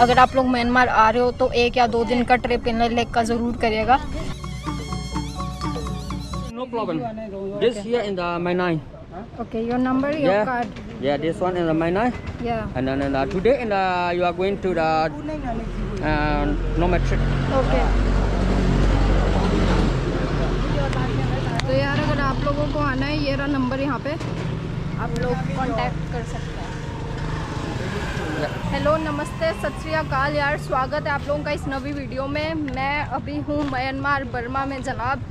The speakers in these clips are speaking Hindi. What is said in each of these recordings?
अगर आप लोग म्यांमार आ रहे हो तो 1 या 2 दिन का ट्रिप इनले लेक का ज़रूर करिएगा। No problem. This here in the Mai Nai. Okay, your number, your Yeah. Card. Yeah, this one in the Mai Nai. या And then today you are going to the Nomad trip. Okay. तो यार अगर आप लोगों को आना है, ये रहा नंबर, यहाँ पे आप लोग कांटेक्ट कर सकते हैं। हेलो, नमस्ते, सत श्री अकाल यार, स्वागत है आप लोगों का इस नवी वीडियो में। मैं अभी हूँ म्यांमार बर्मा में जनाब,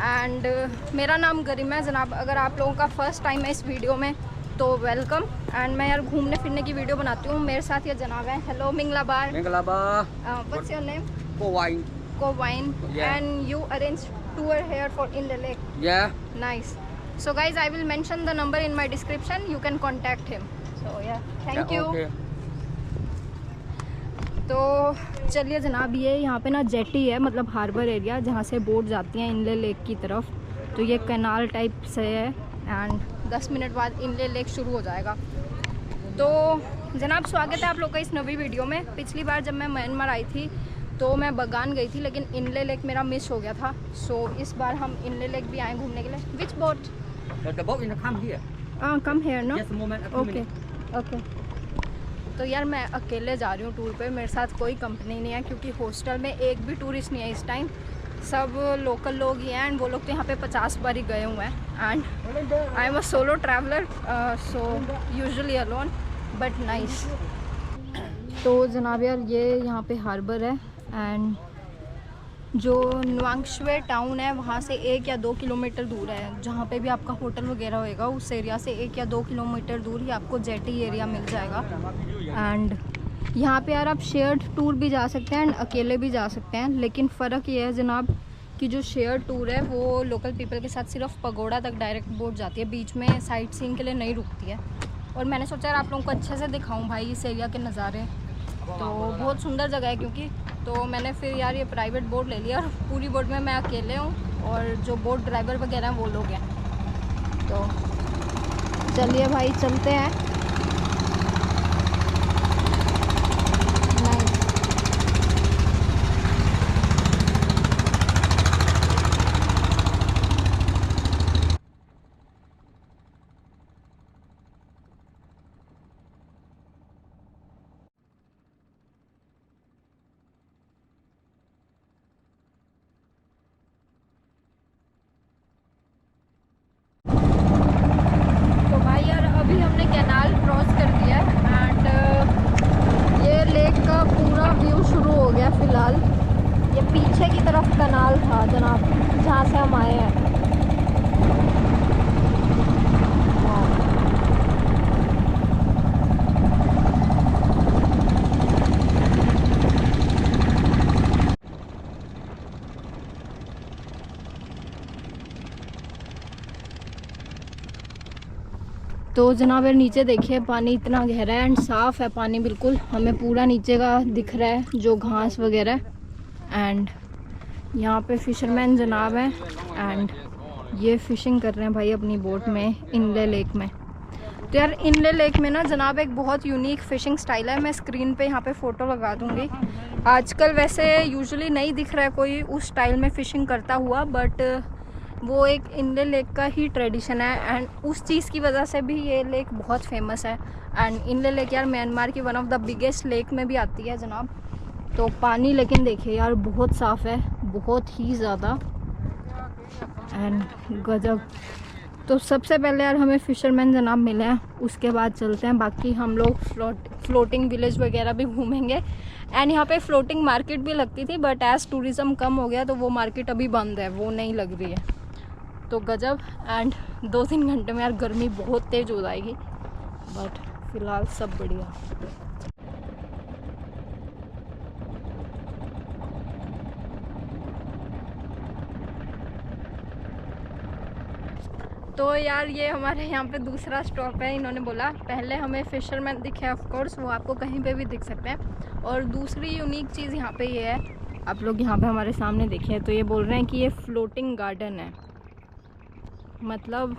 एंड मेरा नाम गरिमा है जनाब। अगर आप लोगों का फर्स्ट टाइम है इस वीडियो में तो वेलकम। एंड मैं यार घूमने फिरने की वीडियो बनाती हूँ। मेरे साथ ये जनाब है। हेलो मिंगलाबार। Mengalaba. What's your name? Kowai. कोवाइन। Yeah. And you arrange tour here for in the lake. Yeah. Nice. So guys, I will mention the number in my description. You can contact him. So yeah, thank you. Okay. तो चलिए जनाब, ये यहाँ पे ना जेटी है, मतलब हार्बर एरिया जहाँ से बोट जाती हैं इनले लेक की तरफ। तो ये कैनाल टाइप से है एंड 10 मिनट बाद इनले लेक शुरू हो जाएगा। तो जनाब स्वागत है आप लोग का इस नवी वीडियो में। पिछली बार जब मैं म्यांमार आई थी तो मैं बगान गई थी, लेकिन इनले लेक मेरा मिस हो गया था। सो इस बार हम इनले लेक भी आए घूमने के लिए। Which boat? The boat in the come here. Come here no? Just a moment. A few okay minutes. Okay. तो यार मैं अकेले जा रही हूँ टूर पे, मेरे साथ कोई कंपनी नहीं है क्योंकि हॉस्टल में एक भी टूरिस्ट नहीं है इस टाइम। सब लोकल लोग ही हैं एंड वो लोग तो यहाँ पे 50 बार ही गए हुए हैं। And I am a solo traveller, so usually alone but nice. तो जनाब यार ये यहाँ पे हार्बर है एंड जो नुआंगशवे टाउन है वहाँ से 1 या 2 किलोमीटर दूर है। जहाँ पे भी आपका होटल वगैरह होएगा उस एरिया से 1 या 2 किलोमीटर दूर ही आपको जेटी एरिया मिल जाएगा। एंड यहाँ पे यार आप शेयर्ड टूर भी जा सकते हैं एंड अकेले भी जा सकते हैं, लेकिन फ़र्क ये है जनाब कि जो शेयर्ड टूर है वो लोकल पीपल के साथ सिर्फ पगोड़ा तक डायरेक्ट बोट जाती है, बीच में साइट सीइंग के लिए नहीं रुकती है। और मैंने सोचा यार आप लोगों को अच्छे से दिखाऊँ भाई इस एरिया के नज़ारे। तो बहुत सुंदर जगह है क्योंकि, तो मैंने फिर यार ये प्राइवेट बोट ले लिया और पूरी बोट में मैं अकेले हूँ और जो बोट ड्राइवर वगैरह हैं वो लोग हैं। तो चलिए भाई चलते हैं। तो भाई यार अभी हमने कैनाल क्रॉस कर दिया है एंड ये लेक का पूरा व्यू शुरू हो गया। फ़िलहाल ये पीछे की तरफ कैनाल था जनाब जहाँ से हम आए हैं। तो जनाब यार नीचे देखिए पानी इतना गहरा है एंड साफ़ है पानी बिल्कुल, हमें पूरा नीचे का दिख रहा है जो घास वगैरह। एंड यहाँ पे फिशरमैन जनाब हैं एंड ये फ़िशिंग कर रहे हैं भाई अपनी बोट में इनले लेक में। तो यार इनले लेक में ना जनाब एक बहुत यूनिक फ़िशिंग स्टाइल है। मैं स्क्रीन पे यहाँ पे फ़ोटो लगा दूँगी। आजकल वैसे यूजुअली नहीं दिख रहा है कोई उस स्टाइल में फ़िशिंग करता हुआ, बट वो एक इनले लेक का ही ट्रेडिशन है एंड उस चीज़ की वजह से भी ये लेक बहुत फेमस है। एंड इनले लेक यार म्यांमार की one of the biggest lake में भी आती है जनाब। तो पानी लेकिन देखिए यार बहुत साफ़ है, बहुत ही ज़्यादा एंड गजब। तो सबसे पहले यार हमें फ़िशरमैन जनाब मिले हैं, उसके बाद चलते हैं बाकी हम लोग फ्लोटिंग विलेज वगैरह भी घूमेंगे। एंड यहाँ पे फ्लोटिंग मार्केट भी लगती थी बट एज़ टूरिज़्म कम हो गया तो वो मार्केट अभी बंद है, वो नहीं लग रही है। तो गजब। एंड 2-3 घंटे में यार गर्मी बहुत तेज़ हो जाएगी, बट फ़िलहाल सब बढ़िया। तो यार ये हमारे यहाँ पे दूसरा स्टॉप है। इन्होंने बोला पहले हमें फिशरमैन दिखे, ऑफ कोर्स वो आपको कहीं पे भी दिख सकते हैं। और दूसरी यूनिक चीज़ यहाँ पे ये है, आप लोग यहाँ पे हमारे सामने देखिए, तो ये बोल रहे हैं कि ये फ्लोटिंग गार्डन है, मतलब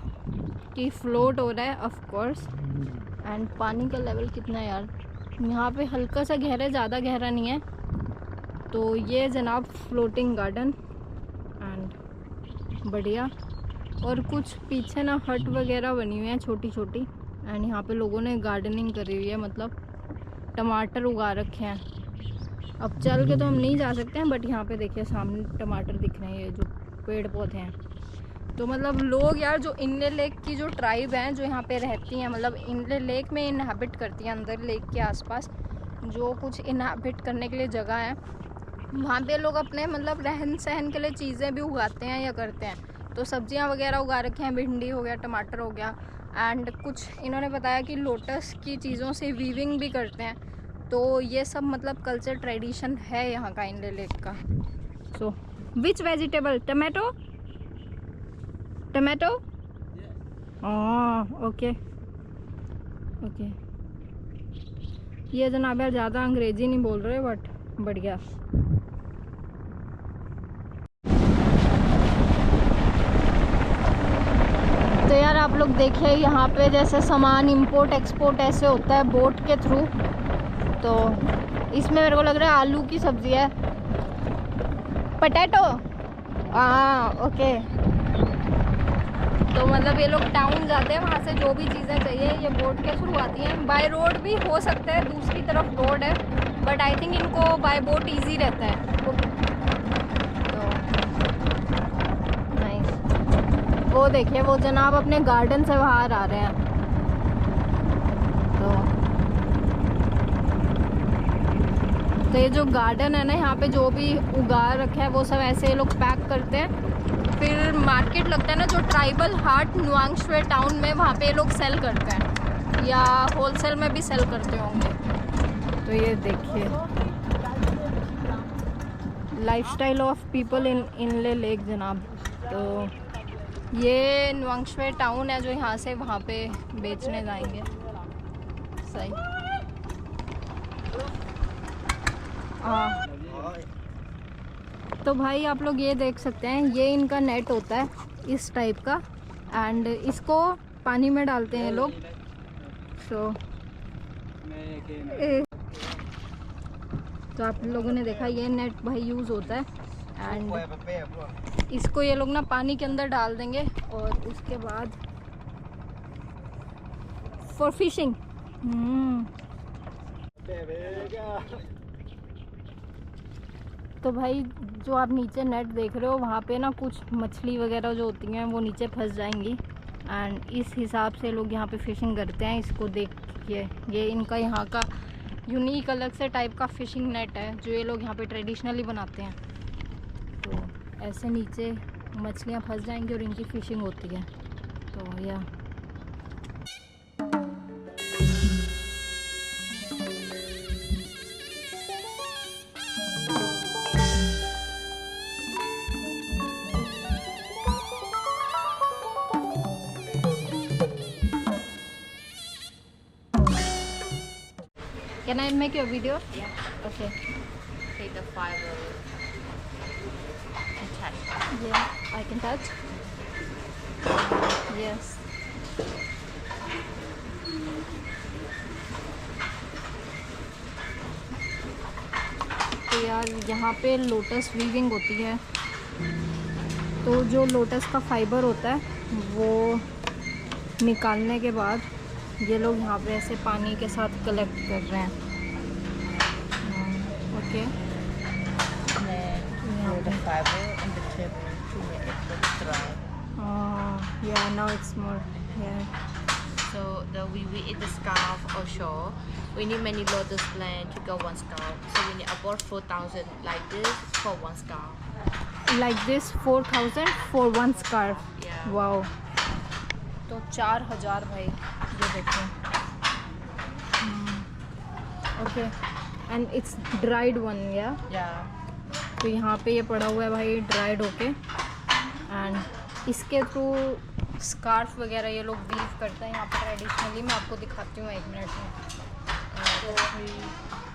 कि फ्लोट हो रहा है ऑफ कोर्स। एंड पानी का लेवल कितना है यार, यहाँ पे हल्का सा गहरा है, ज़्यादा गहरा नहीं है। तो ये जनाब फ्लोटिंग गार्डन एंड बढ़िया। और कुछ पीछे ना हट वगैरह बनी हुई है छोटी छोटी, एंड यहाँ पे लोगों ने गार्डनिंग करी हुई है, मतलब टमाटर उगा रखे हैं। अब चल के तो हम नहीं जा सकते हैं, बट यहाँ पे देखिए सामने टमाटर दिख रहे हैं, ये जो पेड़ पौधे हैं। तो मतलब लोग यार, जो इनले लेक की जो ट्राइब हैं जो यहाँ पे रहती हैं, मतलब इनले लेक में इनहैबिट करती हैं, अंदर लेक के आसपास जो कुछ इनहैबिट करने के लिए जगह है, वहाँ पे लोग अपने मतलब रहन सहन के लिए चीज़ें भी उगाते हैं या करते हैं। तो सब्जियाँ वगैरह उगा रखे हैं, भिंडी हो गया, टमाटर हो गया, एंड कुछ इन्होंने बताया कि लोटस की चीज़ों से वीविंग भी करते हैं। तो ये सब मतलब कल्चर ट्रेडिशन है यहाँ का, इनले लेक का। So which vegetable? Tomato? Tomato? Okay okay. ये जनाब यार ज़्यादा अंग्रेजी नहीं बोल रहे, बट बढ़िया। तो यार आप लोग देखिए यहाँ पे जैसे सामान इंपोर्ट एक्सपोर्ट ऐसे होता है बोट के थ्रू। तो इसमें मेरे को लग रहा है आलू की सब्जी है, पटेटो। हाँ ओके। तो मतलब ये लोग टाउन जाते हैं, वहाँ से जो भी चीज़ें चाहिए ये बोट के थ्रू आती हैं। बाय रोड भी हो सकता है, दूसरी तरफ रोड है, बट आई थिंक इनको बाय बोट इजी रहता है। तो नाइस। वो देखिए वो जनाब अपने गार्डन से बाहर आ रहे हैं। तो ये जो गार्डन है ना, यहाँ पे जो भी उगा रखा है वो सब ऐसे लोग पैक करते हैं, फिर मार्केट लगता है ना जो ट्राइबल हाट नुआंगश्वे टाउन में, वहाँ पे लोग सेल करते हैं या होलसेल में भी सेल करते होंगे। तो ये देखिए lifestyle of people in inlay lake जनाब। तो ये नुआंगश्वे टाउन है जो यहाँ से वहाँ पे बेचने जाएंगे। सही। हाँ तो भाई आप लोग ये देख सकते हैं, ये इनका नेट होता है इस टाइप का, एंड इसको पानी में डालते हैं लोग। तो आप लोगों ने देखा ये नेट भाई यूज़ होता है, एंड इसको ये लोग ना पानी के अंदर डाल देंगे और उसके बाद फॉर फिशिंग। तो भाई जो आप नीचे नेट देख रहे हो वहाँ पे ना कुछ मछली वगैरह जो होती हैं वो नीचे फंस जाएंगी, एंड इस हिसाब से लोग यहाँ पे फिशिंग करते हैं। इसको देखिए, ये इनका यहाँ का यूनिक अलग से टाइप का फिशिंग नेट है जो ये लोग यहाँ पे ट्रेडिशनली बनाते हैं। तो ऐसे नीचे मछलियाँ फंस जाएंगी और इनकी फिशिंग होती है। तो या Can I make your video? Yeah. Okay. Take the fiber and touch. Yeah, I can touch. Yes. तो यार यहाँ पे लोटस वीविंग होती है। तो जो लोटस का फाइबर होता है वो निकालने के बाद ये लोग यहाँ पे ऐसे पानी के साथ कलेक्ट कर रहे हैं। Okay. Then the fiber and the tip to make it look dry. Yeah, now it's more. Yeah. So we eat the scarf or shawl. We need many lotus plant to go one scarf. So we need about 4,000 like this for one scarf. Like this 4,000 for one scarf. Yeah. Wow. तो 4,000 भाई, ये देखो। Okay, and it's dried one या? Yeah. तो यहाँ पे ये पड़ा हुआ है भाई ड्राइड होके, एंड इसके थ्रू स्कार्फ वगैरह ये लोग वीव करते हैं यहाँ पे ट्रेडिशनली। मैं आपको दिखाती हूँ 1 मिनट में।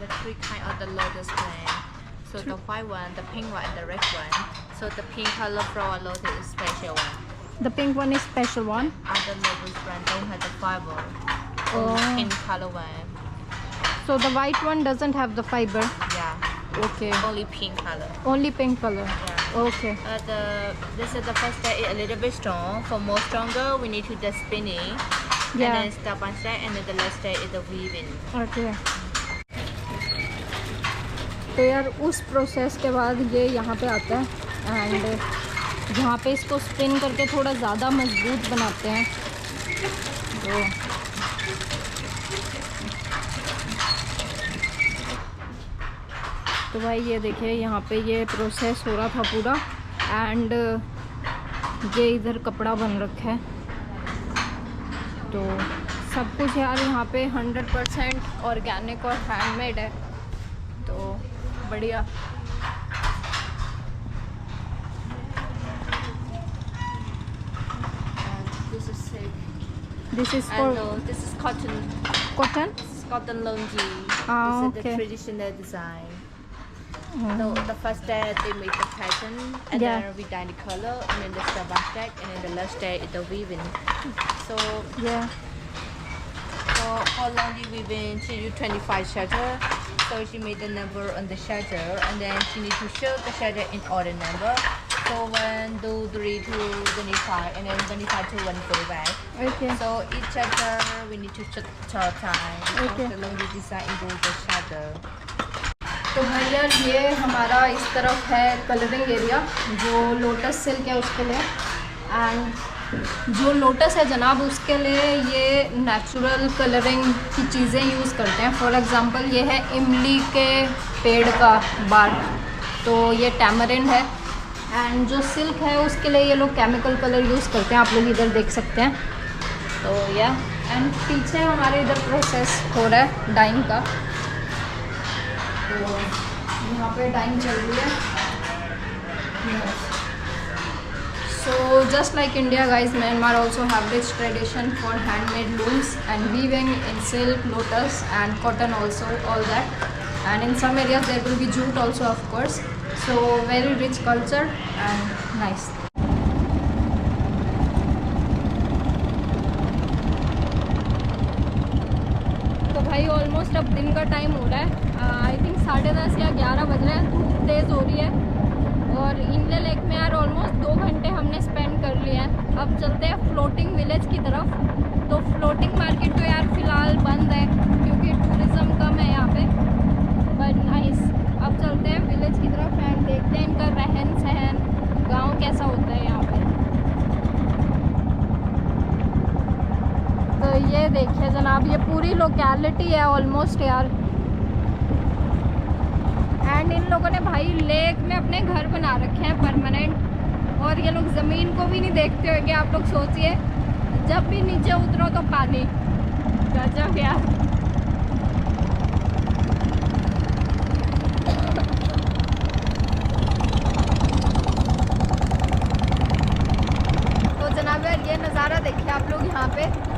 The three kind of the lotus plant. So the white one, the pink one, and the red one. So the pink color flower lotus is special one. The pink one is special one. Other lotus plant don't have the fiber. Oh. Pink color one. So the white one doesn't have the fiber. Yeah, Okay. only pink color. Only pink color. Yeah. Okay. This is the first step is a little bit strong. For more stronger, we need to just spinning. Yeah. And then step by step, and then the last step is the weaving. Okay. तो यार उस प्रोसेस के बाद ये यहाँ पे आता है एंड यहाँ पे इसको स्पिन करके थोड़ा ज़्यादा मजबूत बनाते हैं। तो भाई ये देखिए यहाँ पे ये प्रोसेस हो रहा था पूरा एंड ये इधर कपड़ा बन रखा है। तो सब कुछ यार यहाँ पे 100% ऑर्गेनिक और हैंडमेड है, तो बढ़िया। This is for This is cotton. cotton. This is cotton longi. Ah, This is okay. the traditional design. So the first step they make the pattern, and Yeah. then we dye the color, and then the step by step, and then the last step is the weaving. So Yeah. for longi weaving, she use 25 shutter. So she made the number on the shutter, and then she need to show the shutter in order number. So 1, 2, 3 to 25, and then 25 to 145. Okay. So each shutter we need to chart time. Okay. The longi design into the shutter. तो भाई यार ये हमारा इस तरफ है कलरिंग एरिया जो लोटस सिल्क है उसके लिए, एंड जो लोटस है जनाब उसके लिए ये नेचुरल कलरिंग की चीज़ें यूज़ करते हैं। फॉर एग्ज़ाम्पल ये है इमली के पेड़ का बार्क, तो ये टैमरिन है, एंड जो सिल्क है उसके लिए ये लोग केमिकल कलर यूज़ करते हैं, आप लोग इधर देख सकते हैं। तो या एंड पीछे हमारे इधर प्रोसेस हो रहा है डाइंग का, तो यहाँ पे डाइंग चल रही है। So just like India guys, Myanmar also have rich tradition for handmade looms and weaving in silk, lotus and cotton also, all that, and in some areas there will be jute also of course. So very rich culture and nice. तो भाई ऑलमोस्ट अब दिन का टाइम हो रहा है, आई थिंक 10:30 या 11 बज रहे हैं, धूप तेज़ हो रही है और इनले लेक में यार ऑलमोस्ट 2 घंटे हमने स्पेंड कर लिए हैं। अब चलते हैं फ्लोटिंग विलेज की तरफ। तो फ्लोटिंग मार्केट तो यार फ़िलहाल बंद है क्योंकि टूरिज़्म कम है यहाँ पे, बट नाइस। अब चलते हैं विलेज की तरफ एंड देखते हैं इनका रहन सहन, गाँव कैसा होता है यहाँ पे। तो ये देखिए जनाब, ये पूरी लोकेलिटी है ऑलमोस्ट यार, एंड इन लोगों ने भाई लेक में अपने घर बना रखे हैं परमानेंट, और ये लोग ज़मीन को भी नहीं देखते होंगे। आप लोग सोचिए जब भी नीचे उतरो तो पानी, गजब यार। तो जनाब यार ये नज़ारा देखिए आप लोग, यहाँ पे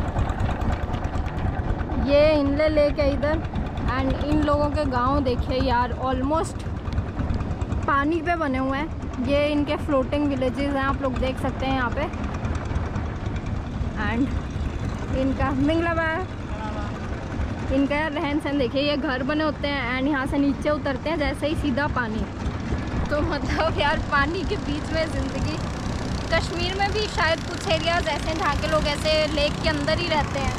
ये इनले लेक है इधर, एंड इन लोगों के गांव देखिए यार ऑलमोस्ट पानी पे बने हुए हैं। ये इनके फ्लोटिंग विलेजेस हैं, आप लोग देख सकते हैं यहाँ पे, एंड इनका मिंगलावा, इनका यार रहन सहन देखिए, ये घर बने होते हैं एंड यहाँ से नीचे उतरते हैं जैसे ही सीधा पानी। तो मतलब यार पानी के बीच में ज़िंदगी। कश्मीर में भी शायद कुछ एरियाज ऐसे हैं जहाँ के लोग ऐसे लेक के अंदर ही रहते हैं।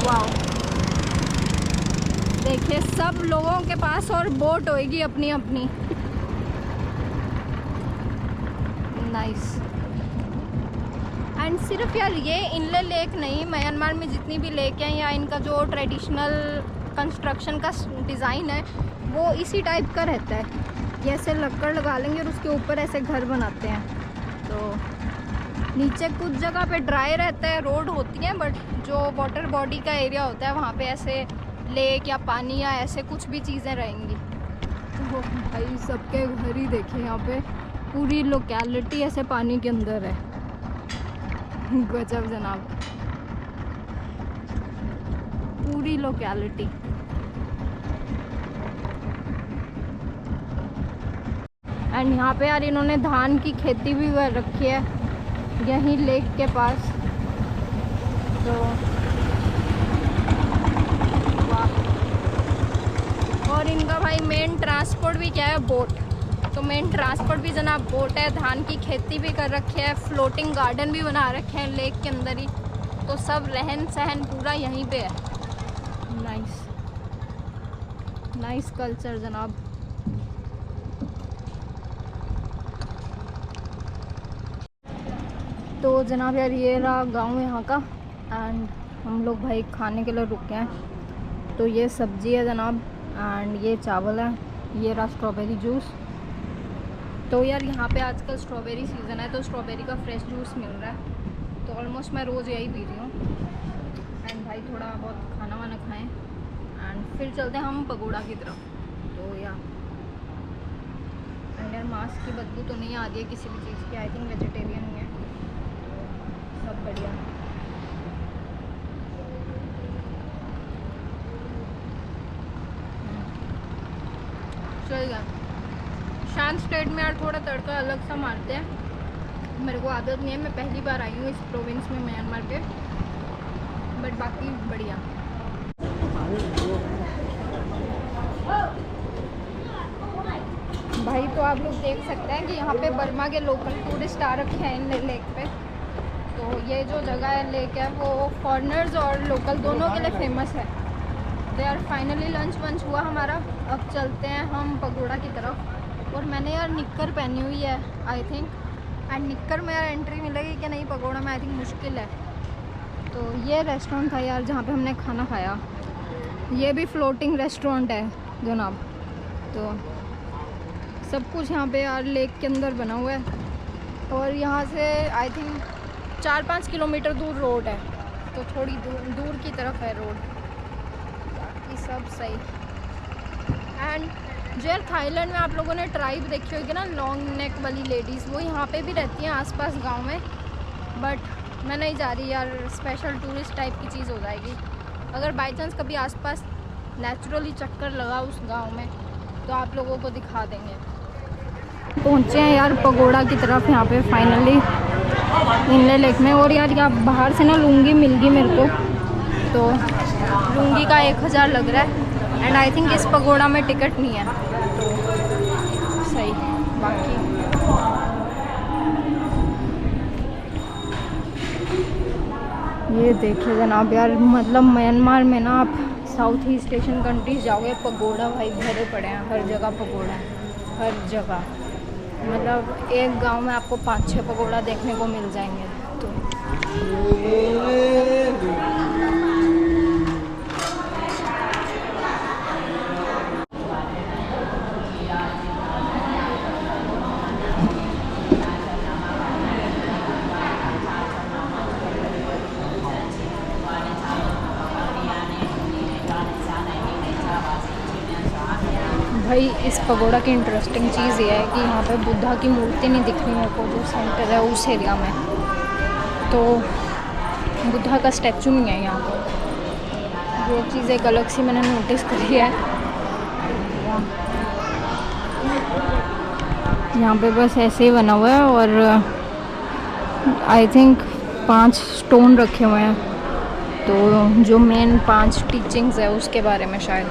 वाओ, देखिए सब लोगों के पास और बोट होएगी अपनी अपनी। नाइस। एंड सिर्फ यार ये इनले लेक नहीं, म्यांमार में जितनी भी लेक हैं या इनका जो ट्रेडिशनल कंस्ट्रक्शन का डिज़ाइन है वो इसी टाइप का रहता है। ये ऐसे लकड़ लगा लेंगे और उसके ऊपर ऐसे घर बनाते हैं। तो नीचे कुछ जगह पे ड्राई रहता है, रोड होती है, बट जो वाटर बॉडी का एरिया होता है वहाँ पे ऐसे लेक या पानी या ऐसे कुछ भी चीज़ें रहेंगी। तो भाई सबके घर ही देखे, यहाँ पे पूरी लोकेलिटी ऐसे पानी के अंदर है। गजब जनाब, पूरी लोकेलिटी। एंड यहाँ पे यार इन्होंने धान की खेती भी कर रखी है यहीं लेक के पास। तो वाह, और इनका भाई मेन ट्रांसपोर्ट भी क्या है, बोट। तो मेन ट्रांसपोर्ट भी जनाब बोट है। धान की खेती भी कर रखी है, फ्लोटिंग गार्डन भी बना रखे हैं लेक के अंदर ही। तो सब रहन सहन पूरा यहीं पे है। नाइस नाइस कल्चर जनाब। तो जनाब यार ये रहा गाँव यहाँ का। एंड हम लोग भाई खाने के लिए रुके हैं। तो ये सब्जी है जनाब एंड ये चावल है। ये रहा स्ट्रॉबेरी जूस। तो यार यहाँ पे आजकल स्ट्रॉबेरी सीज़न है, तो स्ट्रॉबेरी का फ्रेश जूस मिल रहा है। तो ऑलमोस्ट मैं रोज़ यही पी रही हूँ। एंड भाई थोड़ा बहुत खाना वाना खाएं एंड फिर चलते हैं हम पगोड़ा की तरफ। तो यार एंड यार मास्क की बदबू तो नहीं आ रही है किसी भी चीज़ की। आई थिंक वेजिटेरियन ही है, सब बढ़िया। चल गया। शांत स्टेट में यार थोड़ा तड़का अलग सा मारते हैं। मेरे को आदत नहीं है, मैं पहली बार आई हूँ इस प्रोविंस में म्यांमार के। बट बाकी बढ़िया। भाई तो आप लोग देख सकते हैं कि यहाँ पे बर्मा के लोकल टूरिस्ट आ रखे हैं इन लेक पे। तो ये जो जगह है लेक है वो फॉरेनर्स और लोकल दोनों के लिए फेमस है। तो यार फाइनली लंच वंच हुआ हमारा। अब चलते हैं हम पगोड़ा की तरफ। और मैंने यार निक्कर पहनी हुई है आई थिंक। एंड निक्कर में यार एंट्री मिलेगी कि नहीं पगोड़ा में आई थिंक मुश्किल है। तो ये रेस्टोरेंट था यार जहाँ पे हमने खाना खाया। ये भी फ्लोटिंग रेस्टोरेंट है जनाब। तो सब कुछ यहाँ पे यार लेक के अंदर बना हुआ है। और यहाँ से आई थिंक 4-5 किलोमीटर दूर रोड है। तो थोड़ी दूर की तरफ है रोड। बाकी सब सही। एंड जो यार थाईलैंड में आप लोगों ने ट्राइब देखी होगी ना, लॉन्ग नेक वाली लेडीज़, वो यहाँ पे भी रहती हैं आसपास गांव में। बट मैं नहीं जा रही यार, स्पेशल टूरिस्ट टाइप की चीज़ हो जाएगी। अगर बाई चांस कभी आसपास नेचुरली चक्कर लगा उस गांव में तो आप लोगों को दिखा देंगे। पहुँचे हैं यार पगोड़ा की तरफ यहाँ पे फाइनली इनले लेक में। और यार यहाँ बाहर से ना लुंगी मिल गई मेरे को। तो लुंगी का 1000 लग रहा है। एंड आई थिंक इस पगोड़ा में टिकट नहीं है। तो सही। बाकी ये देखिए जनाब यार, मतलब म्यांमार में ना आप साउथ ईस्ट एशियन कंट्रीज जाओगे, पगोड़ा भाई भरे पड़े हैं। हर जगह पगोड़ा है, हर जगह। मतलब एक गांव में आपको 5-6 पगोड़ा देखने को मिल जाएंगे। तो भाई इस पगोड़ा की इंटरेस्टिंग चीज़ ये है कि यहाँ पे बुद्धा की मूर्ति नहीं दिख रही मेरे को, जो सेंटर है उस एरिया में। तो बुद्धा का स्टैचू नहीं है यहाँ पर। ये चीज़ एक अलग सी मैंने नोटिस करी है। यहाँ पे बस ऐसे ही बना हुआ है। और आई थिंक 5 स्टोन रखे हुए हैं। तो जो मेन 5 टीचिंग्स है उसके बारे में शायद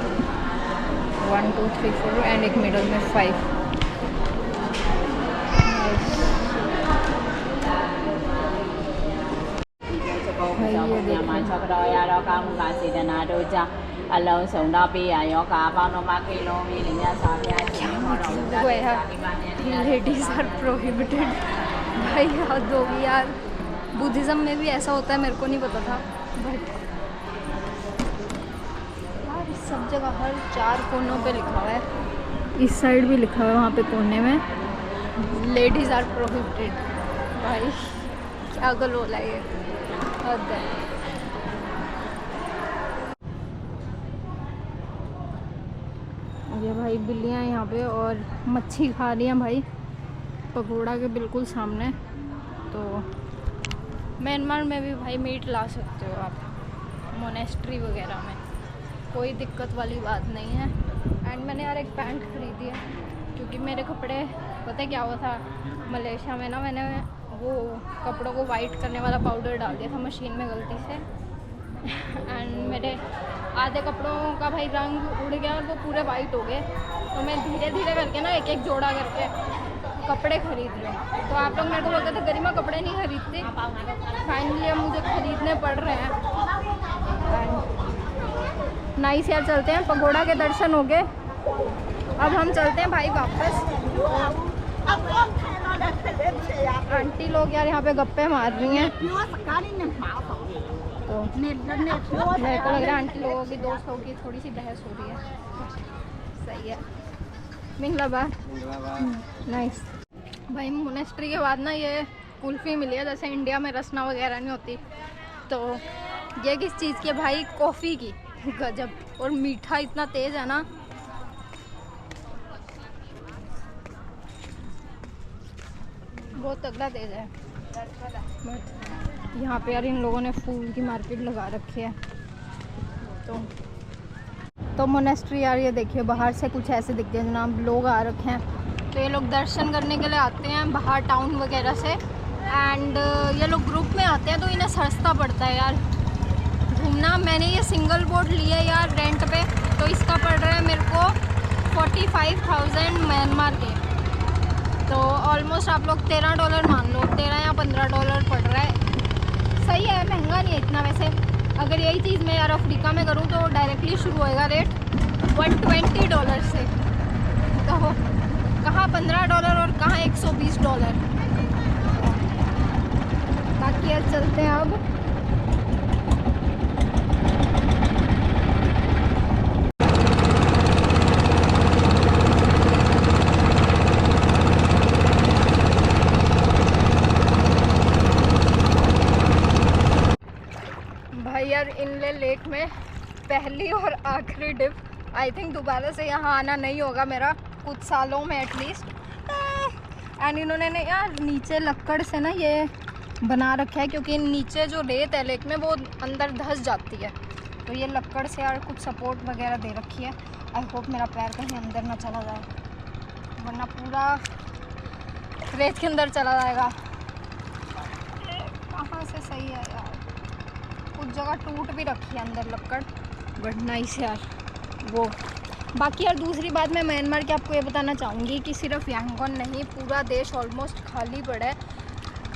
1 2 3 4 एंड एक मिडल में 5। Ladies are prohibited. भाई हद होगी यार। बुद्धिज़्म में भी ऐसा होता है, मेरे को नहीं पता था। बट यार सब जगह हर 4 कोनों पे लिखा हुआ है। इस साइड भी लिखा हुआ है, वहाँ पे कोने में लेडीज़ आर प्रोहिबिटेड। भाई क्या गलोला है ये, हद है। ये भाई बिल्लियाँ यहाँ पे और मच्छी खा रही हैं भाई पगोड़ा के बिल्कुल सामने। तो म्यांमार में भी भाई मीट ला सकते हो आप, मोनेस्ट्री वगैरह में, कोई दिक्कत वाली बात नहीं है। एंड मैंने यार एक पैंट खरीदी है क्योंकि मेरे कपड़े, पता है क्या हुआ था मलेशिया में ना, मैंने वो कपड़ों को वाइट करने वाला पाउडर डाल दिया था मशीन में गलती से। एंड मेरे आधे कपड़ों का भाई रंग उड़ गया और वो पूरे वाइट हो गए, तो मैं धीरे धीरे करके ना एक एक जोड़ा करके कपड़े खरीद रहे हैं। तो आप लोग मेरे को बोलते थे गरिमा कपड़े नहीं खरीदते, फाइनली अब मुझे खरीदने पड़ रहे हैं। नाइस यार, चलते हैं, पगोड़ा के दर्शन हो गए, अब हम चलते हैं भाई वापस। आंटी लोग यार यहाँ पे गप्पे मार रही हैं, तो मेरे को लग रहा है आंटी लोगों की दोस्तों की थोड़ी सी बहस हो रही है। सही है, मिंगला बा नाइस। भाई मोनेस्ट्री के बाद ना ये कुल्फ़ी मिली है, जैसे इंडिया में रसना वगैरह नहीं होती, तो ये किस चीज़ की है भाई, कॉफ़ी की। गजब, और मीठा इतना तेज़ है ना, बहुत तगड़ा तेज़ है। यहाँ पे यार इन लोगों ने फूल की मार्केट लगा रखी है। तो मोनेस्ट्री यार ये देखिए बाहर से कुछ ऐसे दिखते हैं जनाब, लोग आ रखे हैं, तो ये लोग दर्शन करने के लिए आते हैं बाहर टाउन वगैरह से। एंड ये लोग ग्रुप में आते हैं तो इन्हें सस्ता पड़ता है यार घूमना। मैंने ये सिंगल बोर्ड लिया यार रेंट पे, तो इसका पड़ रहा है मेरे को 45,000 म्यांमार के, तो ऑलमोस्ट आप लोग $13 मान लो, 13 या $15 पड़ रहा है। सही है, महंगा नहीं है इतना वैसे। अगर यही चीज़ मैं यार अफ्रीका में करूँ तो डायरेक्टली शुरू होएगा रेट $120 से, तो कहाँ $15 और कहाँ $120। बाकी यार चलते हैं अब। भाई यार इनले लेक में पहली और आखिरी डिप, आई थिंक दोबारा से यहाँ आना नहीं होगा मेरा कुछ सालों में एटलीस्ट। एंड इन्होंने ना यार नीचे लक्कड़ से ना ये बना रखा है, क्योंकि नीचे जो रेत है लेक में वो अंदर धंस जाती है, तो ये लक्कड़ से यार कुछ सपोर्ट वगैरह दे रखी है। आई होप मेरा पैर कहीं अंदर ना चला जाए, वरना पूरा रेत के अंदर चला जाएगा। कहाँ से सही है यार, कुछ जगह टूट भी रखी है अंदर लक्कड़, बट नाइस यार वो। बाकी यार दूसरी बात मैं म्यांमार की आपको ये बताना चाहूँगी कि सिर्फ यांगोन नहीं, पूरा देश ऑलमोस्ट खाली पड़ा है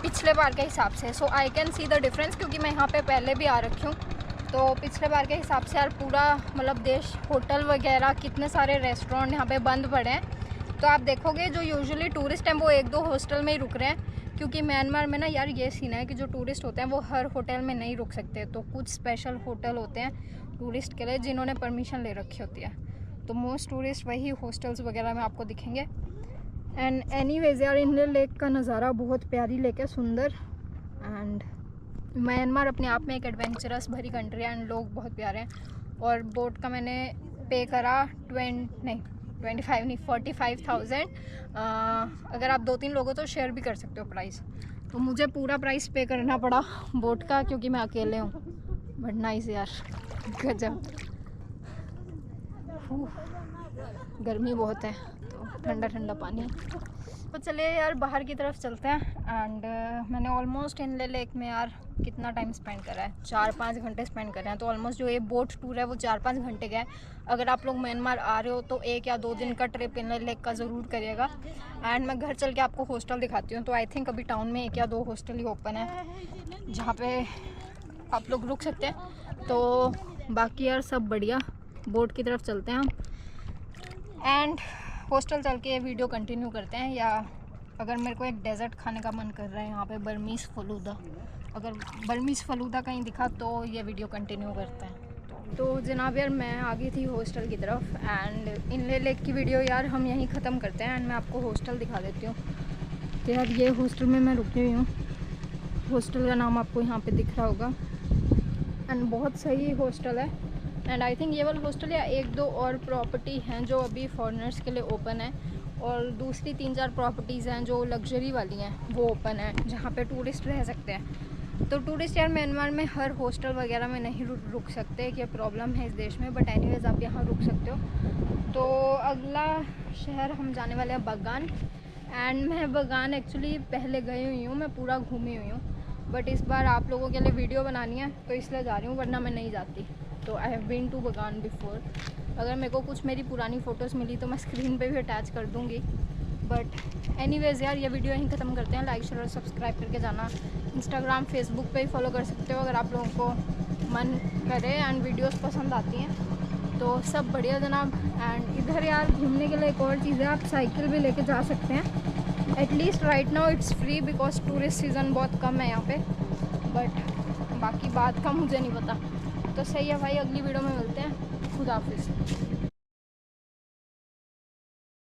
पिछले बार के हिसाब से। So I can see the difference, क्योंकि मैं यहाँ पे पहले भी आ रखी हूँ, तो पिछले बार के हिसाब से यार पूरा मतलब देश, होटल वगैरह, कितने सारे रेस्टोरेंट यहाँ पे बंद पड़े हैं। तो आप देखोगे जो यूजुअली टूरिस्ट हैं वो 1-2 हॉस्टल में ही रुक रहे हैं, क्योंकि म्यांमार में ना यार ये सीन है कि जो टूरिस्ट होते हैं वो हर होटल में नहीं रुक सकते, तो कुछ स्पेशल होटल होते हैं टूरिस्ट के लिए जिन्होंने परमिशन ले रखी होती है, तो मोस्ट टूरिस्ट वही हॉस्टल्स वगैरह में आपको दिखेंगे। एंड एनीवेज यार इनले लेक का नज़ारा बहुत प्यारी लेक है, सुंदर। एंड म्यांमार अपने आप में एक एडवेंचरस भरी कंट्री है एंड लोग बहुत प्यारे हैं। और बोट का मैंने पे करा 45,000। अगर आप 2-3 लोग हो तो शेयर भी कर सकते हो प्राइस, तो मुझे पूरा प्राइस पे करना पड़ा बोट का, क्योंकि मैं अकेले हूँ। बट नाइस यार, गजब। गर्मी बहुत है तो ठंडा ठंडा पानी। तो चलिए यार बाहर की तरफ चलते हैं। एंड मैंने ऑलमोस्ट इनले लेक में यार कितना टाइम स्पेंड करा है, 4-5 घंटे स्पेंड करे हैं। तो ऑलमोस्ट जो ये बोट टूर है वो 4-5 घंटे का है। अगर आप लोग म्यांमार आ रहे हो तो 1 या 2 दिन का ट्रिप इनले लेक का ज़रूर करिएगा। एंड मैं घर चल के आपको हॉस्टल दिखाती हूँ। तो आई थिंक अभी टाउन में 1 या 2 हॉस्टल ही ओपन है जहाँ पे आप लोग रुक सकते हैं। तो बाकी यार सब बढ़िया, बोट की तरफ चलते हैं हम एंड हॉस्टल चल के वीडियो कंटिन्यू करते हैं। या अगर मेरे को एक डेजर्ट खाने का मन कर रहा है यहाँ पे, बर्मीज़ फलूदा, अगर बर्मीज़ फलूदा कहीं दिखा तो ये वीडियो कंटिन्यू करते हैं। तो जनाब यार मैं आ गई थी हॉस्टल की तरफ एंड इनले लेक की वीडियो यार हम यहीं ख़त्म करते हैं एंड मैं आपको हॉस्टल दिखा देती हूँ। तो यार ये हॉस्टल में मैं रुकी हुई हूँ, हॉस्टल का नाम आपको यहाँ पे दिख रहा होगा एंड बहुत सही हॉस्टल है। एंड आई थिंक ये वाला हॉस्टल या 1-2 और प्रॉपर्टी हैं जो अभी फॉरेनर्स के लिए ओपन है, और दूसरी 3-4 प्रॉपर्टीज़ हैं जो लग्जरी वाली हैं वो ओपन है जहाँ पे टूरिस्ट रह सकते हैं। तो टूरिस्ट यार म्यांमार में हर हॉस्टल वगैरह में नहीं रुक सकते, ये प्रॉब्लम है इस देश में, बट एनीवेज आप यहाँ रुक सकते हो। तो अगला शहर हम जाने वाले हैं बगान। एंड मैं बगान एक्चुअली पहले गई हुई हूँ, मैं पूरा घूमी हुई हूँ। बट इस बार आप लोगों के लिए वीडियो बनानी है तो इसलिए जा रही हूँ, वरना मैं नहीं जाती। तो आई हैव बीन टू बगान बिफोर। अगर मेरे को कुछ मेरी पुरानी फ़ोटोज़ मिली तो मैं स्क्रीन पे भी अटैच कर दूँगी। बट एनीवेज़ यार, ये वीडियो यहीं ख़त्म करते हैं। लाइक शेयर और सब्सक्राइब करके जाना। इंस्टाग्राम फेसबुक पे ही फॉलो कर सकते हो अगर आप लोगों को मन करे एंड वीडियोस पसंद आती हैं तो। सब बढ़िया जनाब। एंड इधर यार घूमने के लिए एक और चीज़ है, आप साइकिल भी लेके जा सकते हैं। At least right now it's free because tourist season बहुत कम है यहाँ पे। बट बाकी बात का मुझे नहीं पता। तो सही है भाई, अगली वीडियो में मिलते हैं। खुदा हाफिज़।